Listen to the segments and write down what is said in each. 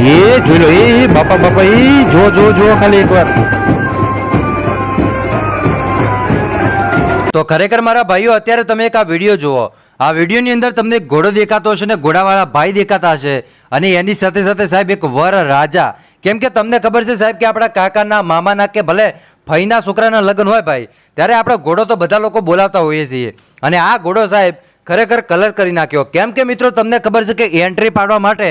એ જોઈ લો, એ બાપા બાપા, એ જો જો જો ખાલી એકવાર. તો ખરેખર મારા ભાઈઓ, અત્યારે તમે એક આ વિડીયો જુઓ. આ વિડીયોની અંદર તમને એક ઘોડો દેખાતો હશે ને ઘોડાવાળા ભાઈ દેખાતા હશે, અને એની સાથે સાથે સાહેબ એક વર રાજા. કેમ કે તમને ખબર છે સાહેબ કે આપણા કાકાના મામાના કે ભલે ફઈના છોકરાના લગ્ન હોય ભાઈ, ત્યારે આપણે ઘોડો તો બધા લોકો બોલાવતા હોઈએ છીએ. અને આ ઘોડો સાહેબ ખરેખર કલર કરી નાખ્યો. કેમ કે મિત્રો તમને ખબર છે કે એન્ટ્રી પાડવા માટે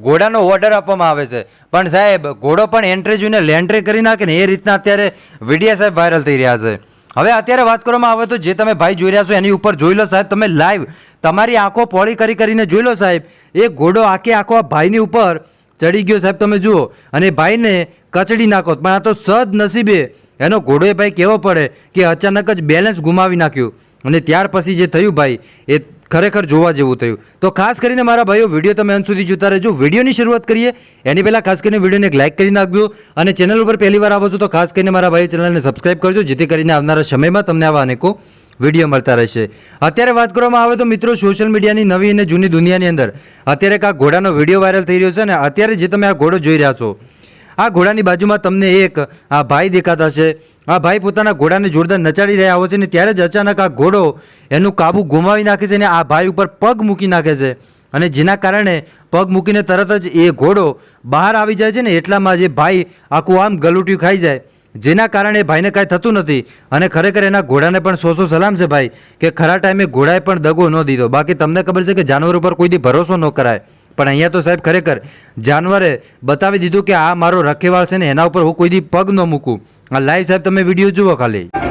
ઘોડાનો ઓર્ડર આપવામાં આવે છે, પણ સાહેબ ઘોડો પણ એન્ટ્રી જોઈને લેન્ટ્રી કરી નાખે ને એ રીતના અત્યારે વિડીયો સાહેબ વાયરલ થઈ રહ્યા છે. હવે અત્યારે વાત કરવામાં આવે તો જે તમે ભાઈ જોઈ રહ્યા છો એની ઉપર જોઈ લો સાહેબ, તમે લાઈવ તમારી આંખો પોળી કરીને જોઈ લો સાહેબ. એ ઘોડો આખો આ ભાઈની ઉપર ચડી ગયો સાહેબ, તમે જુઓ, અને ભાઈને કચડી નાખો. પણ આ તો સદનસીબે એનો ઘોડો એ ભાઈ કેવો પડે કે અચાનક જ બેલેન્સ ગુમાવી નાખ્યું, અને ત્યાર પછી જે થયું ભાઈ એ ખરેખર જોવા જેવું થયું. તો ખાસ કરીને મારા ભાઈઓ, વિડીયો તમે અંત સુધી જોતા રહેજો. વિડીયોની શરૂઆત કરીએ એની પહેલાં ખાસ કરીને વિડીયોને એક લાઇક કરી નાખજો, અને ચેનલ ઉપર પહેલી વાર આવો છો તો ખાસ કરીને મારા ભાઈઓ ચેનલને સબસ્ક્રાઇબ કરજો, જેથી કરીને આવનારા સમયમાં તમને આવા અનેકો વિડીયો મળતા રહેશે. અત્યારે વાત કરવામાં આવે તો મિત્રો, સોશિયલ મીડિયાની નવી અને જૂની દુનિયાની અંદર અત્યારે એક આ ઘોડાનો વિડીયો વાયરલ થઈ રહ્યો છે. અને અત્યારે જે તમે આ ઘોડો જોઈ રહ્યા છો, આ ઘોડાની બાજુમાં તમને એક આ ભાઈ દેખાતા છે. આ ભાઈ પોતાના ઘોડાને જોરદાર નચાડી રહ્યા હોય છે, ને ત્યારે જ અચાનક આ ઘોડો એનું કાબુ ગુમાવી નાખે છે, અને આ ભાઈ ઉપર પગ મૂકી નાખે છે. અને જેના કારણે પગ મૂકીને તરત જ એ ઘોડો બહાર આવી જાય છે, ને એટલામાં જે ભાઈ આખું આમ ગલુટિયું ખાઈ જાય, જેના કારણે ભાઈને કાંઈ થતું નથી. અને ખરેખર એના ઘોડાને પણ સો સલામ છે ભાઈ, કે ખરા ટાઈમે ઘોડાએ પણ દગો ન દીધો. બાકી તમને ખબર છે કે જાનવર ઉપર કોઈથી ભરોસો ન કરાય, પણ અહીંયા તો સાહેબ ખરેખર જાનવરે બતાવી દીધું કે આ મારો રખેવાળ છે ને એના ઉપર હું કોઈથી પગ ન મૂકું. આ લાઈવ સાહેબ તમે વિડીયો જુઓ ખાલી.